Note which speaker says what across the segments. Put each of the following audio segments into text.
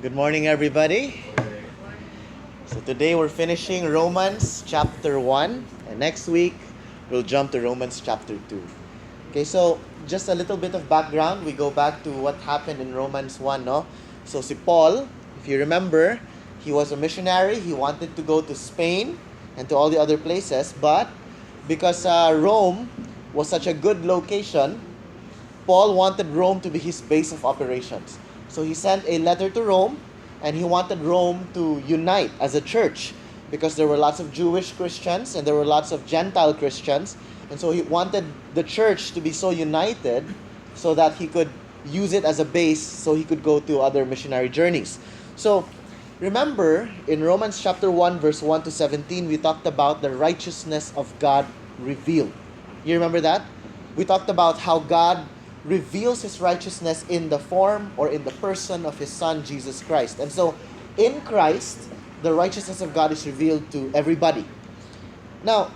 Speaker 1: Good morning, everybody. So today we're finishing Romans chapter 1, and next week we'll jump to Romans chapter 2. Okay, so just a little bit of background. We go back to what happened in Romans 1, no? So si Paul, if you remember, he was a missionary. He wanted to go to Spain and to all the other places, but because Rome was such a good location, Paul wanted Rome to be his base of operations. So he sent a letter to Rome, and he wanted Rome to unite as a church because there were lots of Jewish Christians and there were lots of Gentile Christians. And so he wanted the church to be so united so that he could use it as a base so he could go to other missionary journeys. So remember, in Romans chapter 1, verse 1 to 17, we talked about the righteousness of God revealed. You remember that? We talked about how God reveals His righteousness in the form or in the person of His Son, Jesus Christ. And so, in Christ, the righteousness of God is revealed to everybody. Now,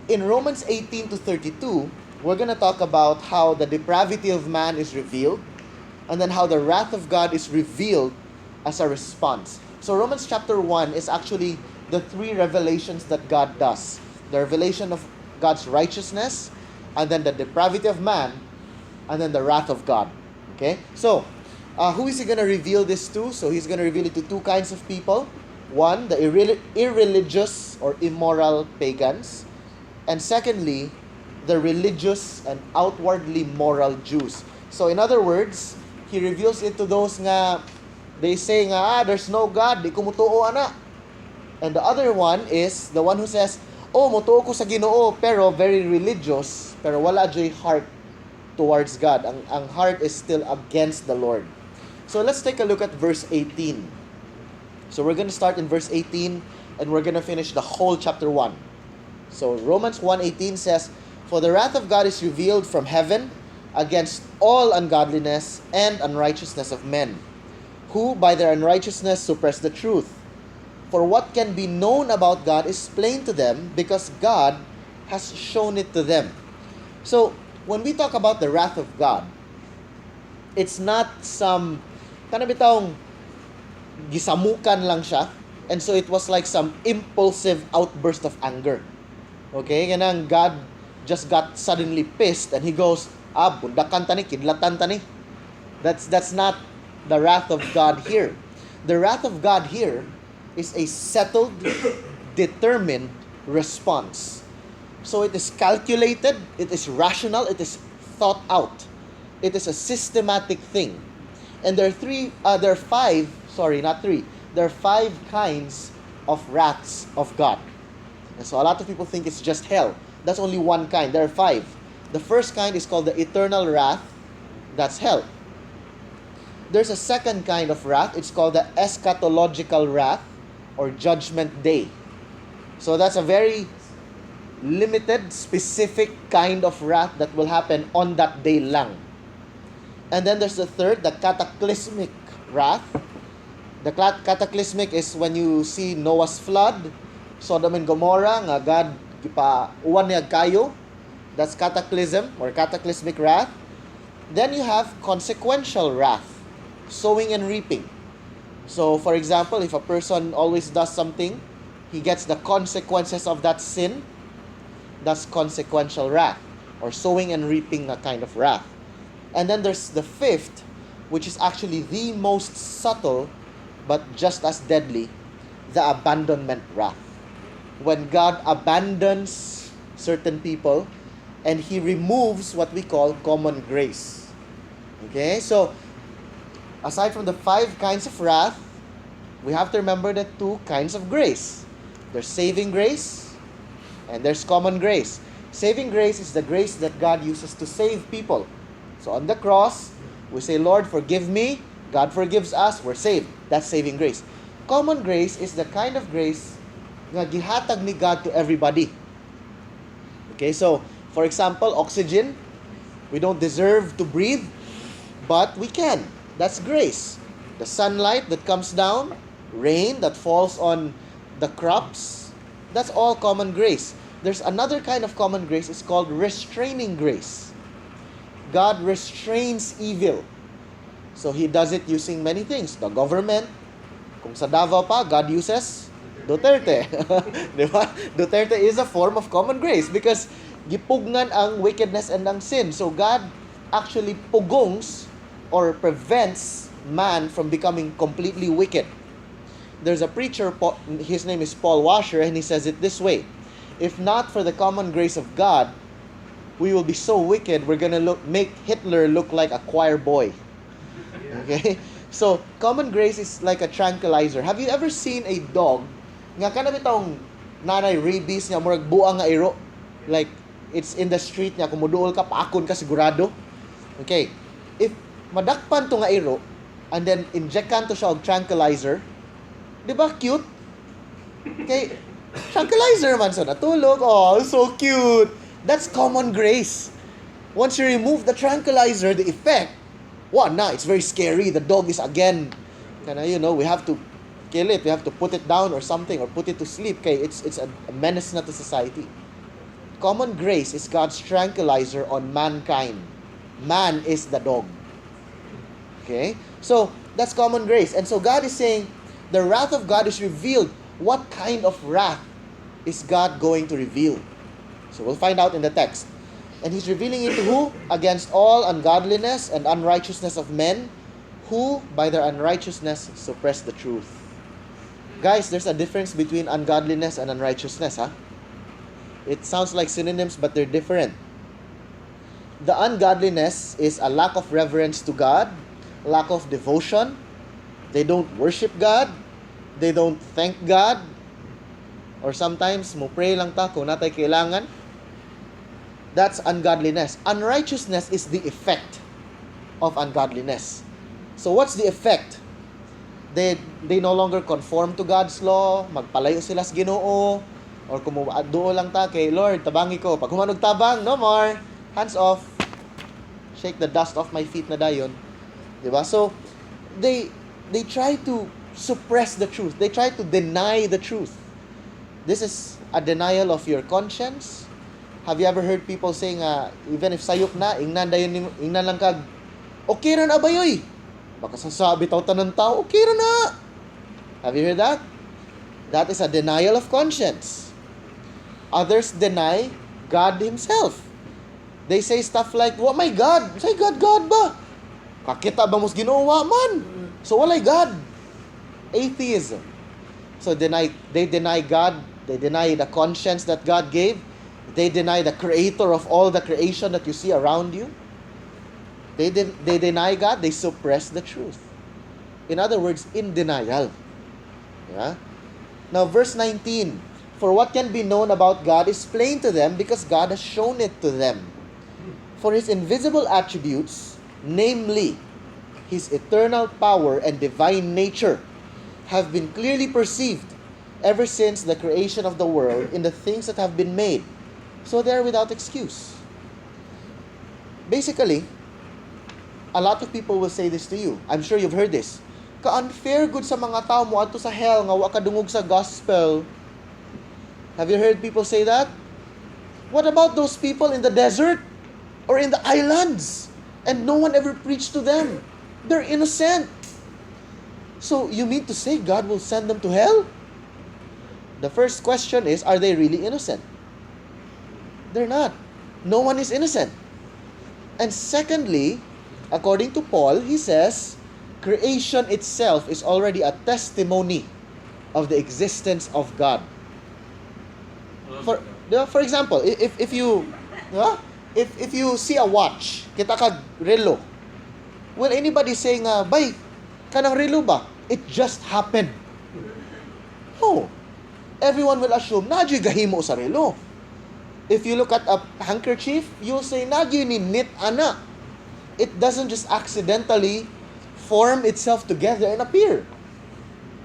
Speaker 1: in Romans 18 to 32, we're going to talk about how the depravity of man is revealed, and then how the wrath of God is revealed as a response. So Romans chapter 1 is actually the three revelations that God does. The revelation of God's righteousness, and then the depravity of man, and then the wrath of God. Okay? So, who is He going to reveal this to? So He's going to reveal it to two kinds of people. One, the irreligious or immoral pagans. And secondly, the religious and outwardly moral Jews. So in other words, He reveals it to those nga, they say nga, there's no God, di ko mutuo ana. And the other one is the one who says, oh, mutuo ko sa Ginoo, pero very religious, pero wala joy heart towards God. Ang heart is still against the Lord. So let's take a look at verse 18. So we're going to start in verse 18 and we're going to finish the whole chapter 1. So Romans 1:18 says, for the wrath of God is revealed from heaven against all ungodliness and unrighteousness of men, who by their unrighteousness suppress the truth. For what can be known about God is plain to them because God has shown it to them. So when we talk about the wrath of God, it's not some kanabitang gisamukan lang siya, and so it was like some impulsive outburst of anger. Okay, ganang God just got suddenly pissed and He goes, bundakan tani, kidlatan tani. That's not the wrath of God here. The wrath of God here is a settled, determined response. So it is calculated, it is rational, it is thought out. It is a systematic thing. And there are five kinds of wraths of God. And so a lot of people think it's just hell. That's only one kind. There are five. The first kind is called the eternal wrath. That's hell. There's a second kind of wrath. It's called the eschatological wrath or judgment day. So that's a very limited, specific kind of wrath that will happen on that day lang. And then there's the third, the cataclysmic wrath. The cataclysmic is when you see Noah's flood, Sodom and Gomorrah, nga God uwan niya kayo. That's cataclysm or cataclysmic wrath. Then you have consequential wrath, sowing and reaping. So for example, if a person always does something, he gets the consequences of that sin. That's consequential wrath, or sowing and reaping a kind of wrath. And then there's the fifth, which is actually the most subtle, but just as deadly, the abandonment wrath. When God abandons certain people, and He removes what we call common grace. Okay, so aside from the five kinds of wrath, we have to remember the two kinds of grace. There's saving grace, and there's common grace. Saving grace is the grace that God uses to save people. So on the cross, we say, Lord, forgive me. God forgives us. We're saved. That's saving grace. Common grace is the kind of grace na gihatag ni God to everybody. Okay, so for example, oxygen. We don't deserve to breathe, but we can. That's grace. The sunlight that comes down, rain that falls on the crops, that's all common grace. There's another kind of common grace. It's called restraining grace. God restrains evil. So He does it using many things. The government, kung sa Davao pa, God uses Duterte. Di ba? Duterte is a form of common grace because gipugnan ang wickedness and ang sin. So God actually pugongs or prevents man from becoming completely wicked. There's a preacher, his name is Paul Washer, and he says it this way: if not for the common grace of God, we will be so wicked, we're gonna make Hitler look like a choir boy. Okay? So, common grace is like a tranquilizer. Have you ever seen a dog nga kanang itong nanay rabies nga murag buang nga iro? Like, it's in the street niya, kumuduol ka, paakon ka sigurado. Okay. If madakpan to nga iro, and then inject kanto siya og tranquilizer, di ba cute? Okay. Tranquilizer man sa natulog. Oh, so cute. That's common grace. Once you remove the tranquilizer, the effect, it's very scary. The dog is again, we have to kill it. We have to put it down or something, or put it to sleep. Okay, it's a menace na to society. Common grace is God's tranquilizer on mankind. Man is the dog. Okay? So, that's common grace. And so God is saying, the wrath of God is revealed. What kind of wrath is God going to reveal? So we'll find out in the text. And He's revealing it to who? Against all ungodliness and unrighteousness of men, who by their unrighteousness suppress the truth. Guys, there's a difference between ungodliness and unrighteousness, huh? It sounds like synonyms, but they're different. The ungodliness is a lack of reverence to God, lack of devotion. They don't worship God. They don't thank God. Or sometimes, mo pray lang ta kung natay kailangan. That's ungodliness. Unrighteousness is the effect of ungodliness. So what's the effect? They no longer conform to God's law, magpalayo sila sa Ginoo, or kung duo lang ta kay Lord, tabangi ko. Pag humanog tabang, no more. Hands off. Shake the dust off my feet na dayon. Diba? So, they try to suppress the truth. They try to deny the truth. This is a denial of your conscience. Have you ever heard people saying, even if sayop na, ingnan lang kag, okay ra na ba yoy? Baka sasabi tao tanan tao, okay ra na. Have you heard that? That is a denial of conscience. Others deny God Himself. They say stuff like, "What my God? Say God ba? Kakita ba mos Ginoo man? So walay God." Atheism. So they deny God. They deny the conscience that God gave. They deny the creator of all the creation that you see around you. They deny God. They suppress the truth. In other words, in denial. Yeah? Now, verse 19. For what can be known about God is plain to them because God has shown it to them. For His invisible attributes, namely His eternal power and divine nature, have been clearly perceived ever since the creation of the world in the things that have been made. So they are without excuse. Basically, a lot of people will say this to you. I'm sure you've heard this. Ka-unfair good sa mga tao mo adto sa hell nga wa ka dungog sa gospel. Have you heard people say that? What about those people in the desert or in the islands and no one ever preached to them? They're innocent. So you mean to say God will send them to hell? The first question is, are they really innocent? They're not. No one is innocent. And secondly, according to Paul, he says, creation itself is already a testimony of the existence of God. For example, if you see a watch, kita kag relo, will anybody say nga, bay, kanang relo ba? It just happened. No. Everyone will assume, nadyo'y gahimo sa relo. If you look at a handkerchief, you'll say, nadyo'y ni knit ana. It doesn't just accidentally form itself together and appear.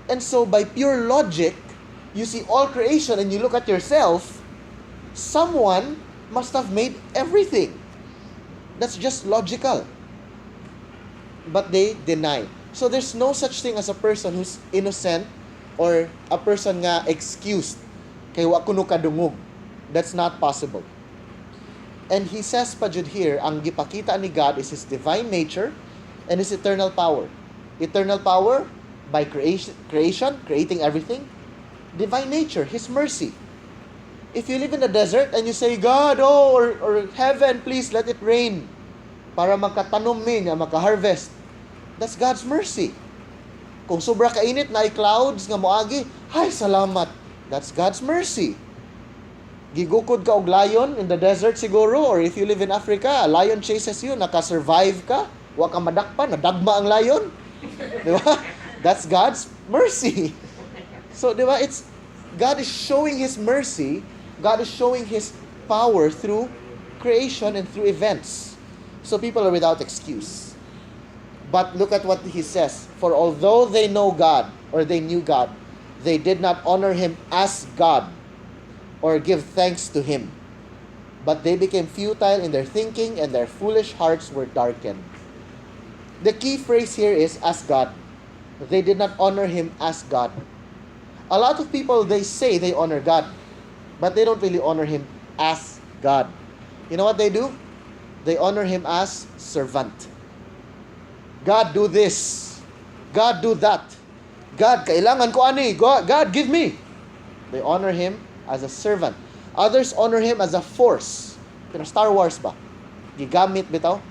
Speaker 1: And so by pure logic, you see all creation and you look at yourself, someone must have made everything. That's just logical. But they deny. So there's no such thing as a person who's innocent or a person nga excused. Kay wa kuno kadungog. That's not possible. And he says pa jud here, ang gipakita ni God is His divine nature and His eternal power. Eternal power by creation, creating everything. Divine nature, His mercy. If you live in the desert and you say, God, or heaven, please let it rain para magkatanom niya, magka-harvest. That's God's mercy. Kung sobra kainit na clouds nga moagi, ay salamat. That's God's mercy. Gigukod ka og lion in the desert siguro, or if you live in Africa, a lion chases you, naka-survive ka, wa ka madakpan, nadagma ang lion. Di ba? That's God's mercy. So, di ba, God is showing His mercy, God is showing His power through creation and through events. So people are without excuse. But look at what He says. For although they know God, or they knew God, they did not honor Him as God, or give thanks to Him. But they became futile in their thinking, and their foolish hearts were darkened. The key phrase here is, as God. They did not honor Him as God. A lot of people, they say they honor God, but they don't really honor Him as God. You know what they do? They honor Him as servant. God, do this. God, do that. God, kailangan ko ani. God, give me. They honor Him as a servant. Others honor Him as a force. Pero Star Wars ba? Gigamit bitaw.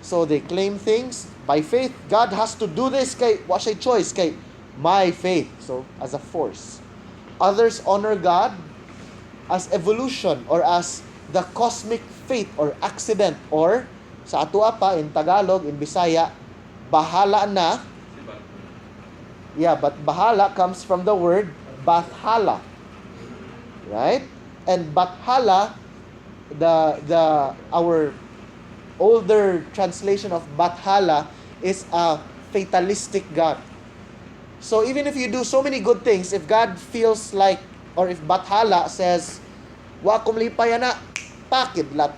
Speaker 1: So they claim things by faith. God has to do this kay what's a choice kay my faith. So as a force. Others honor God as evolution or as the cosmic fate or accident, or sa atua pa in Tagalog, in Bisaya, bahala na. Yeah, but bahala comes from the word bathala. Right? And bathala, our older translation of bathala is a fatalistic God. So even if you do so many good things, if God feels like, or if bathala says, wa kumlipay na, pakidlat.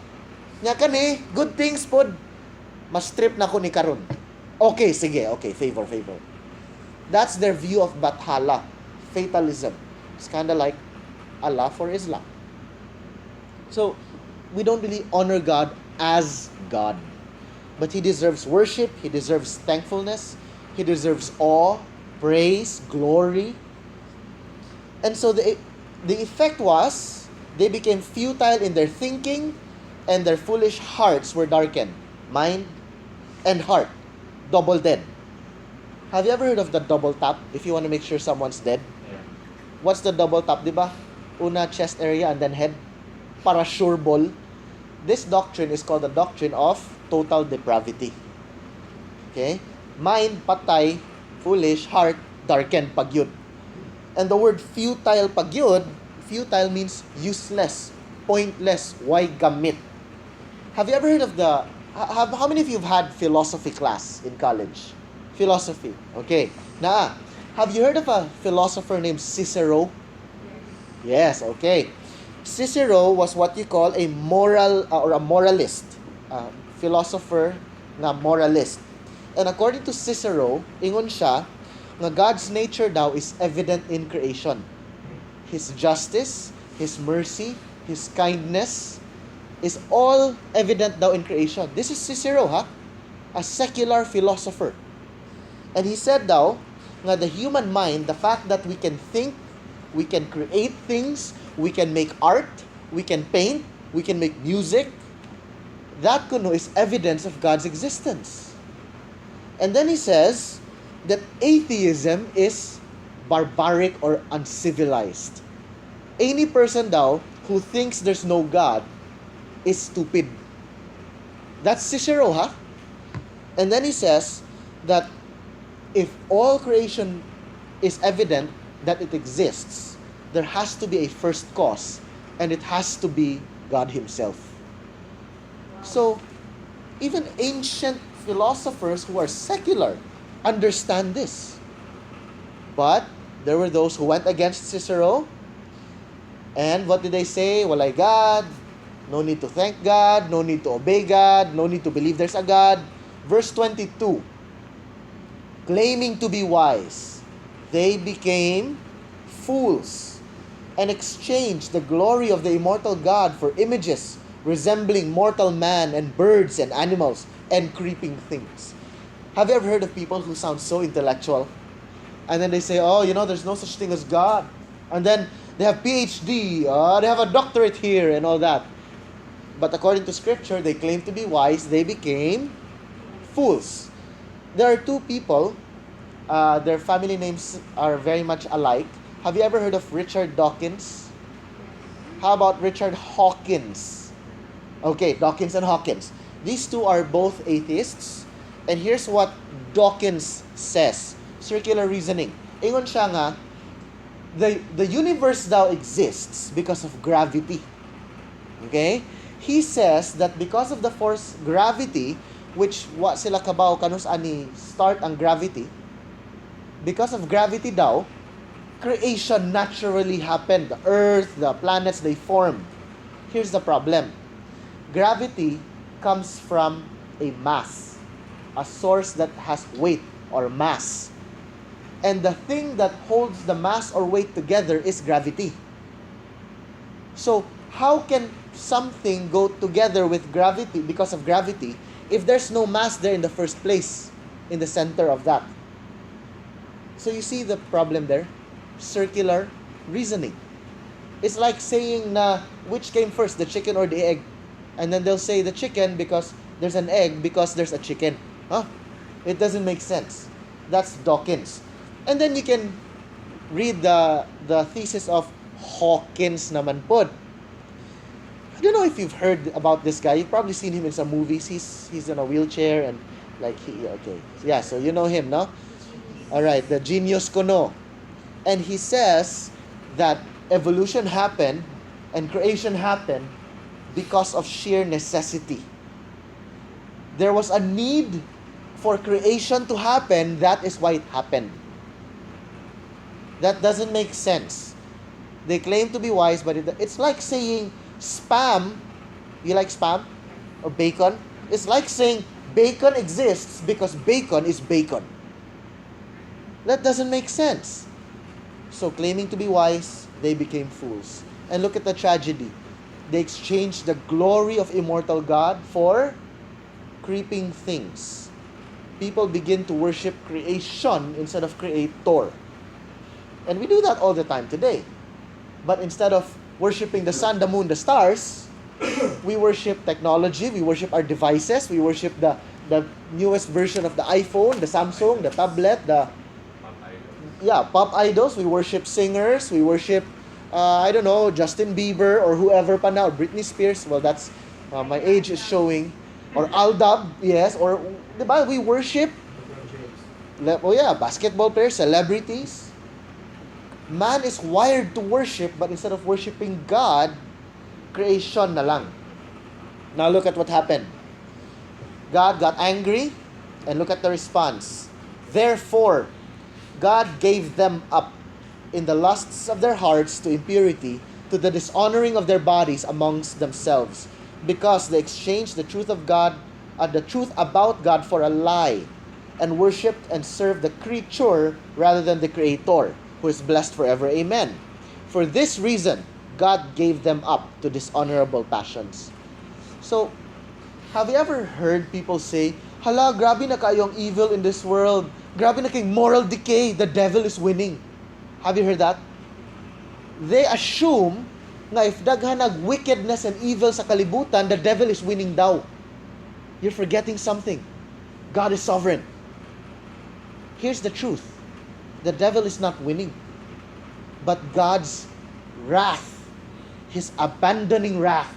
Speaker 1: Nya kani, good things pod, mas trip na ko ni karon. Okay, sige, okay, favor. That's their view of bathala, fatalism. It's kind of like Allah for Islam. So, we don't really honor God as God. But He deserves worship, He deserves thankfulness, He deserves awe, praise, glory. And so the effect was, they became futile in their thinking, and their foolish hearts were darkened. Mind and heart. Double dead. Have you ever heard of the double tap? If you want to make sure someone's dead.
Speaker 2: Yeah.
Speaker 1: What's the double tap, di ba? Una, chest area, and then head. Para sure ball. This doctrine is called the doctrine of total depravity. Okay? Mind, patay, foolish, heart, darkened, pagyud. And the word futile, pagyud, futile means useless, pointless, why gamit. Have you ever heard of how many of you have had philosophy class in college? Philosophy. Okay. Have you heard of a philosopher named Cicero? Yes, okay. Cicero was what you call a moral or a moralist. Philosopher na moralist. And according to Cicero, ingon siya, nga God's nature daw is evident in creation. His justice, His mercy, His kindness is all evident daw in creation. This is Cicero, a secular philosopher. And he said daw, nga the human mind, the fact that we can think, we can create things, we can make art, we can paint, we can make music, that kuno is evidence of God's existence. And then he says that atheism is barbaric or uncivilized. Any person daw who thinks there's no God is stupid. That's Cicero, And then he says that if all creation is evident that it exists, there has to be a first cause, and it has to be God Himself. So, even ancient philosophers who are secular understand this. But there were those who went against Cicero, and what did they say? Walay God, no need to thank God, no need to obey God, no need to believe there's a God. Verse 22, claiming to be wise, they became fools and exchanged the glory of the immortal God for images resembling mortal man and birds and animals and creeping things. Have you ever heard of people who sound so intellectual? And then they say, oh, there's no such thing as God. And then they have PhD, they have a doctorate here and all that. But according to Scripture, they claim to be wise. They became fools. There are two people. Their family names are very much alike. Have you ever heard of Richard Dawkins? How about Richard Hawkins? Okay, Dawkins and Hawkins. These two are both atheists. And here's what Dawkins says. Circular reasoning. Ingon siya nga, the universe daw exists because of gravity. Okay? He says that because of the force gravity, which wa sila kabaw kanus ani start ang gravity, because of gravity daw, creation naturally happened. The earth, the planets, they formed. Here's the problem. Gravity comes from a mass, a source that has weight or mass. And the thing that holds the mass or weight together is gravity. So, how can something go together with gravity because of gravity if there's no mass there in the first place, in the center of that? So you see the problem there? Circular reasoning. It's like saying na which came first, the chicken or the egg? And then they'll say the chicken because there's an egg because there's a chicken. Huh? It doesn't make sense. That's Dawkins. And then you can read the thesis of Hawkins naman pod. I don't know if you've heard about this guy. You've probably seen him in some movies. He's in a wheelchair and okay. Yeah, so you know him, no? Alright, the genius kono. And he says that evolution happened and creation happened because of sheer necessity. There was a need for creation to happen, that is why it happened. That doesn't make sense. They claim to be wise, but it's like saying spam, you like spam? Or bacon? It's like saying bacon exists because bacon is bacon. That doesn't make sense. So claiming to be wise, they became fools. And look at the tragedy. They exchanged the glory of immortal God for creeping things. People begin to worship creation instead of creator. And we do that all the time today. But instead of worshiping the sun, the moon, the stars, we worship technology, we worship our devices, we worship the newest version of the iPhone, the Samsung, the tablet, pop idols. We worship singers, we worship Justin Bieber or whoever pa now, Britney Spears. Well, that's my age is showing. Or Aldab, yes, or diba, we worship basketball players, celebrities. Man is wired to worship, but instead of worshiping God, creation na lang. Now look at what happened. God got angry, and look at the response. Therefore, God gave them up in the lusts of their hearts to impurity, to the dishonoring of their bodies amongst themselves, because they exchanged the truth of God, the truth about God for a lie, and worshipped and served the creature rather than the Creator, who is blessed forever. Amen. For this reason, God gave them up to dishonorable passions. So, have you ever heard people say, hala, grabe na kayong evil in this world. Grabe na kayong moral decay. The devil is winning. Have you heard that? They assume na if daghan nag wickedness and evil sa kalibutan, the devil is winning daw. You're forgetting something. God is sovereign. Here's the truth. The devil is not winning. But God's wrath, His abandoning wrath,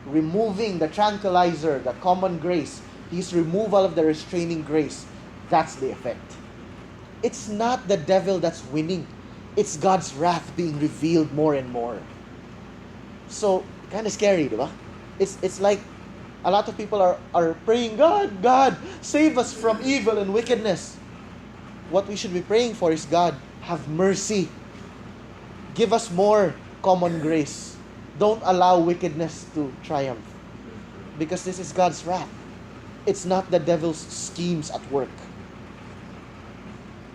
Speaker 1: removing the tranquilizer, the common grace, His removal of the restraining grace, that's the effect. It's not the devil that's winning. It's God's wrath being revealed more and more. So, kind of scary, diba? It's like a lot of people are praying, God, save us from evil and wickedness. What we should be praying for is, God, have mercy. Give us more common grace. Don't allow wickedness to triumph. Because this is God's wrath. It's not the devil's schemes at work.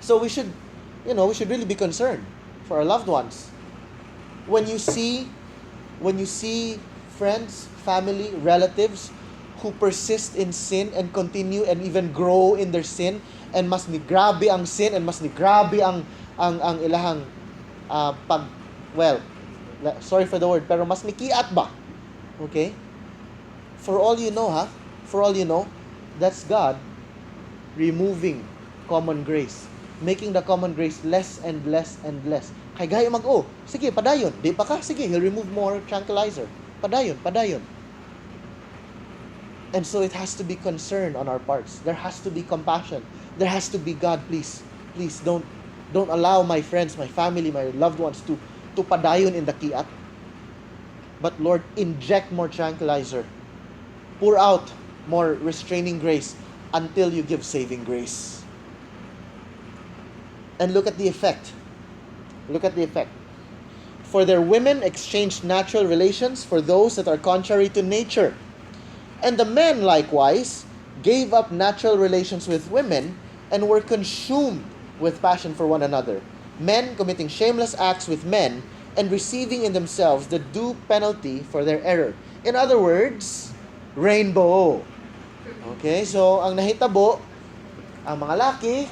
Speaker 1: So we should really be concerned for our loved ones. When you see friends, family, relatives who persist in sin and continue and even grow in their sin, and mas ni grabe ang sin and mas ni grabe ang ilahang sorry for the word, pero mas nikiat ba? Okay? For all you know, that's God removing common grace, making the common grace less and less and less. Kay gayo sige, padayon. Di pa ka? Sige, He'll remove more tranquilizer. Padayon. And so it has to be concern on our parts. There has to be compassion. There has to be, God, please don't allow my friends, my family, my loved ones to padayon in the kiat. But Lord, inject more tranquilizer. Pour out more restraining grace until you give saving grace. And look at the effect. For their women exchanged natural relations for those that are contrary to nature. And the men likewise gave up natural relations with women and were consumed with passion for one another. Men committing shameless acts with men and receiving in themselves the due penalty for their error. In other words, rainbow. Okay, so ang nahitabo, ang mga laki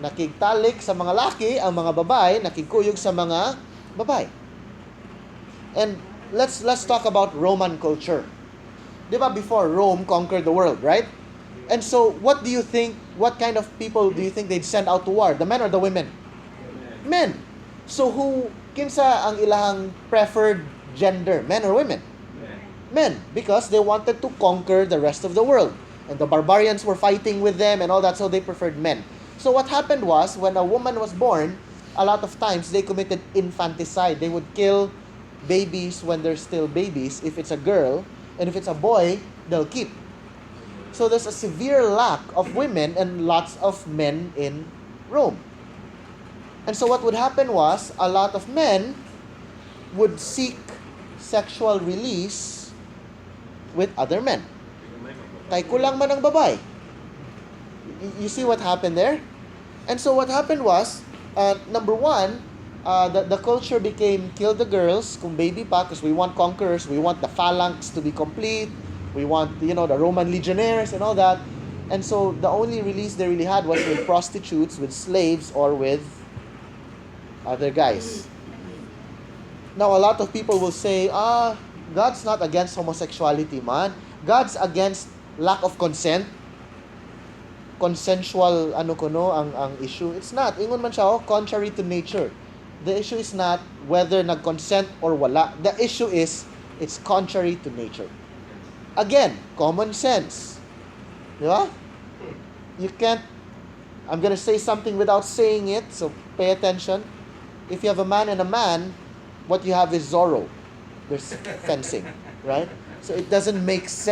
Speaker 1: nakigtalik sa mga laki, ang mga babae nakigkuyog sa mga babae. And let's talk about Roman culture. Diba before Rome conquered the world, right? And so what kind of people do you think they'd send out to war? The men or the women? Men. So kinsa ang ilahang preferred gender, men or women? Men, because they wanted to conquer the rest of the world. And the barbarians were fighting with them and all that, so they preferred men. So what happened was, when a woman was born, a lot of times they committed infanticide. They would kill babies when they're still babies, if it's a girl, and if it's a boy, they'll keep. So there's a severe lack of women and lots of men in Rome. And so what would happen was, a lot of men would seek sexual release with other men. Kay kulang man ang babae. You see what happened there? And so what happened was, number one, the culture became kill the girls kung baby pa, because we want conquerors, we want the phalanx to be complete, we want the Roman legionnaires and all that. And so the only release they really had was with prostitutes, with slaves, or with other guys. Now a lot of people will say, God's not against homosexuality, man. God's against lack of consent. Consensual ang issue. It's not. Ingon man siya, contrary to nature. The issue is not whether nag-consent or wala. The issue is, it's contrary to nature. Again, common sense. Di ba? You can't, I'm gonna say something without saying it, so pay attention. If you have a man and a man, what you have is Zorro. There's fencing, right? So it doesn't make sense.